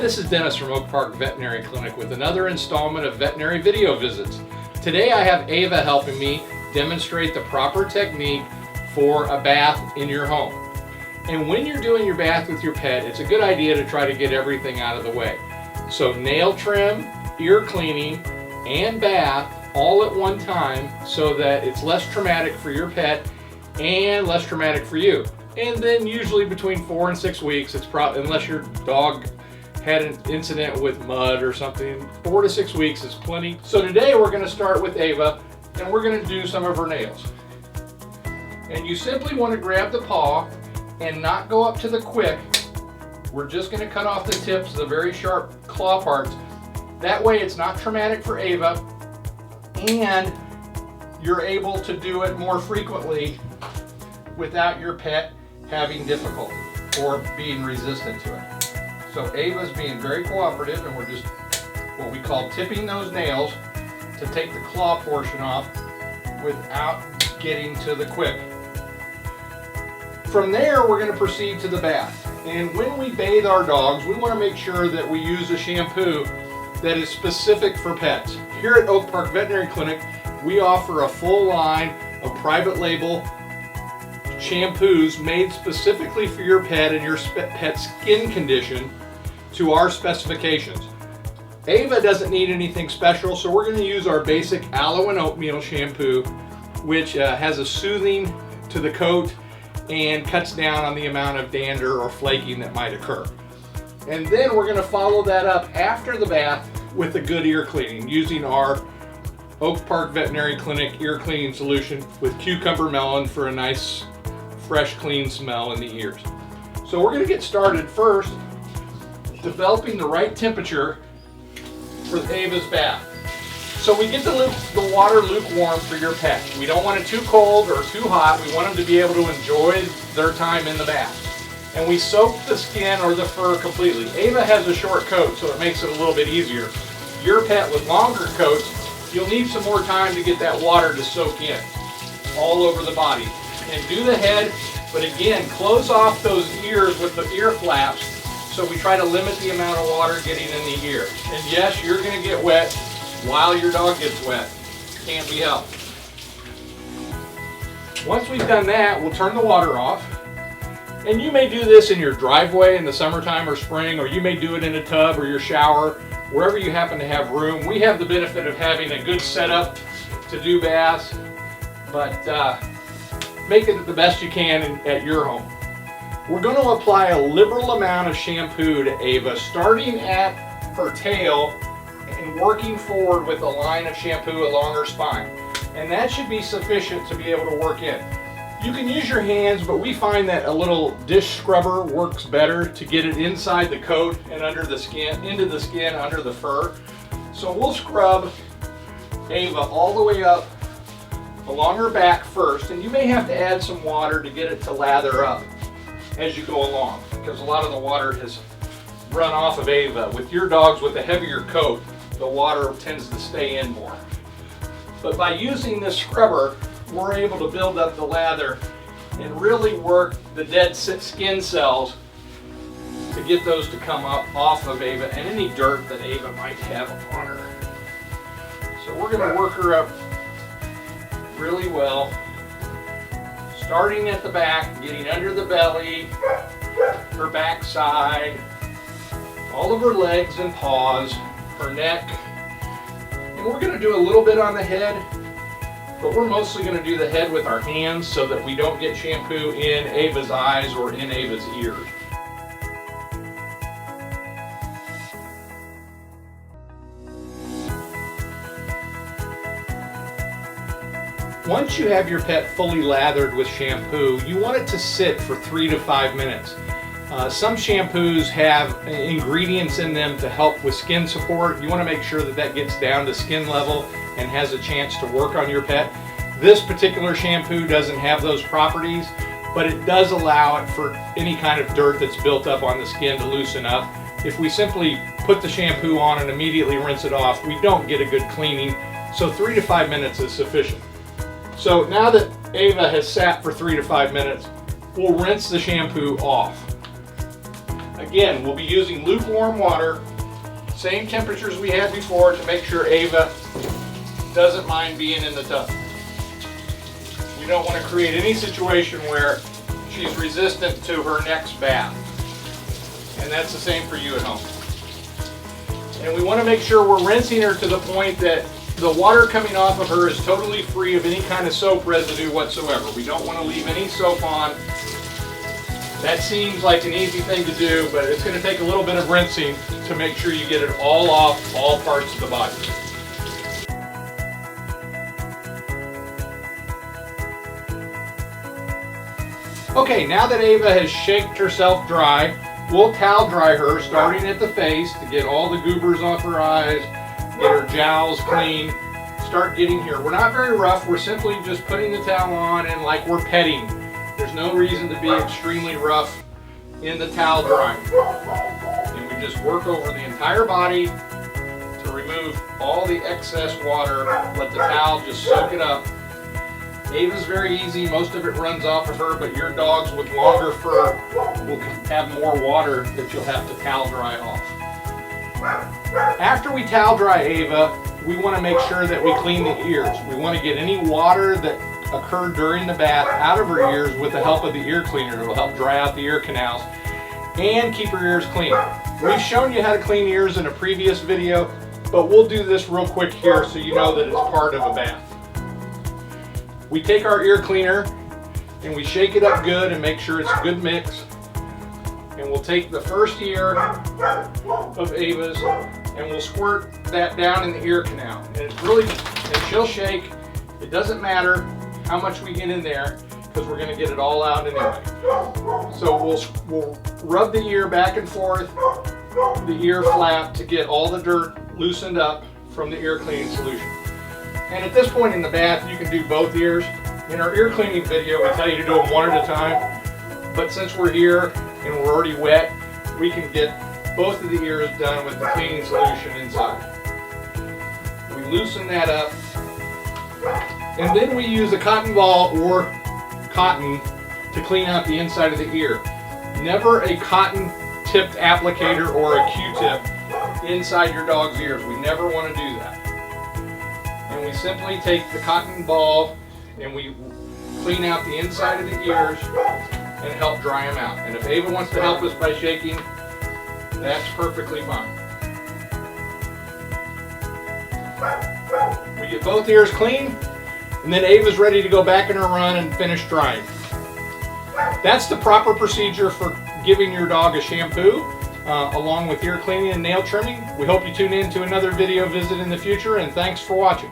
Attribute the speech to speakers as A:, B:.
A: this is Dennis from Oak Park Veterinary Clinic with another installment of veterinary video visits. Today I have Ava helping me demonstrate the proper technique for a bath in your home. And when you're doing your bath with your pet, it's a good idea to try to get everything out of the way. So nail trim, ear cleaning, and bath all at one time so that it's less traumatic for your pet and less traumatic for you. And then usually between 4 and 6 weeks, it's probably, unless your dog had an incident with mud or something, 4 to 6 weeks is plenty. So today we're going to start with Ava and we're going to do some of her nails. And you simply want to grab the paw and not go up to the quick. We're just going to cut off the tips, the very sharp claw parts. That way it's not traumatic for Ava and you're able to do it more frequently without your pet having difficulty or being resistant to it. So Ava's being very cooperative and we're just what we call tipping those nails to take the claw portion off without getting to the quick. From there we're going to proceed to the bath. And when we bathe our dogs, we want to make sure that we use a shampoo that is specific for pets. Here at Oak Park Veterinary Clinic, we offer a full line of private label shampoos made specifically for your pet and your pet's skin condition to our specifications. Ava doesn't need anything special, so we're going to use our basic aloe and oatmeal shampoo, which has a soothing to the coat and cuts down on the amount of dander or flaking that might occur. And then we're going to follow that up after the bath with a good ear cleaning using our Oak Park Veterinary Clinic ear cleaning solution with cucumber melon for a nice fresh clean smell in the ears. So we're going to get started first developing the right temperature for Ava's bath. So we get the water lukewarm for your pet. We don't want it too cold or too hot. We want them to be able to enjoy their time in the bath. And we soak the skin or the fur completely. Ava has a short coat, so it makes it a little bit easier. Your pet with longer coats, you'll need some more time to get that water to soak in all over the body. And do the head, but again, close off those ears with the ear flaps so we try to limit the amount of water getting in the ear. And yes, you're going to get wet while your dog gets wet. Can't be helped. Once we've done that, we'll turn the water off. And you may do this in your driveway in the summertime or spring, or you may do it in a tub or your shower, wherever you happen to have room. We have the benefit of having a good setup to do baths, but make it the best you can at your home. We're going to apply a liberal amount of shampoo to Ava, starting at her tail and working forward with a line of shampoo along her spine. And that should be sufficient to be able to work in. You can use your hands, but we find that a little dish scrubber works better to get it inside the coat and under the skin, into the skin, under the fur. So we'll scrub Ava all the way up along her back first, and you may have to add some water to get it to lather up as you go along, because a lot of the water has run off of Ava. With your dogs with a heavier coat, the water tends to stay in more. But by using this scrubber, we're able to build up the lather and really work the dead skin cells to get those to come up off of Ava and any dirt that Ava might have on her. So we're going to work her up really well, starting at the back, getting under the belly, her backside, all of her legs and paws, her neck, and we're going to do a little bit on the head, but we're mostly going to do the head with our hands so that we don't get shampoo in Ava's eyes or in Ava's ears. Once you have your pet fully lathered with shampoo, you want it to sit for 3 to 5 minutes. Some shampoos have ingredients in them to help with skin support. You want to make sure that that gets down to skin level and has a chance to work on your pet. This particular shampoo doesn't have those properties, but it does allow it for any kind of dirt that's built up on the skin to loosen up. If we simply put the shampoo on and immediately rinse it off, we don't get a good cleaning, so 3 to 5 minutes is sufficient. So now that Ava has sat for 3 to 5 minutes, we'll rinse the shampoo off. Again, we'll be using lukewarm water, same temperatures we had before, to make sure Ava doesn't mind being in the tub. We don't want to create any situation where she's resistant to her next bath. And that's the same for you at home. And we want to make sure we're rinsing her to the point that the water coming off of her is totally free of any kind of soap residue whatsoever. We don't want to leave any soap on. That seems like an easy thing to do, but it's going to take a little bit of rinsing to make sure you get it all off all parts of the body. Okay, now that Ava has shaked herself dry, we'll towel dry her, starting at the face to get all the goobers off her eyes, get her jowls clean, start getting here. We're not very rough, we're simply just putting the towel on and like we're petting. There's no reason to be extremely rough in the towel drying. And we just work over the entire body to remove all the excess water, let the towel just soak it up. Ava's very easy, most of it runs off of her, but your dogs with longer fur will have more water that you'll have to towel dry off. After we towel dry Ava, we want to make sure that we clean the ears. We want to get any water that occurred during the bath out of her ears with the help of the ear cleaner. It will help dry out the ear canals and keep her ears clean. We've shown you how to clean ears in a previous video, but we'll do this real quick here so you know that it's part of a bath. We take our ear cleaner and we shake it up good and make sure it's a good mix. And we'll take the first ear of Ava's and we'll squirt that down in the ear canal. And it's really, and she'll shake. It doesn't matter how much we get in there because we're going to get it all out anyway. So we'll rub the ear back and forth, the ear flap, to get all the dirt loosened up from the ear cleaning solution. And at this point in the bath, you can do both ears. In our ear cleaning video, we tell you to do them one at a time. But since we're here and we're already wet, we can get both of the ears done with the cleaning solution inside. We loosen that up. And then we use a cotton ball or cotton to clean out the inside of the ear. Never a cotton tipped applicator or a Q-tip inside your dog's ears. We never want to do that. And we simply take the cotton ball and we clean out the inside of the ears and help dry them out. And if Ava wants to help us by shaking, that's perfectly fine. We get both ears clean, and then Ava's ready to go back in her run and finish drying. That's the proper procedure for giving your dog a shampoo, along with ear cleaning and nail trimming. We hope you tune in to another video visit in the future, and thanks for watching.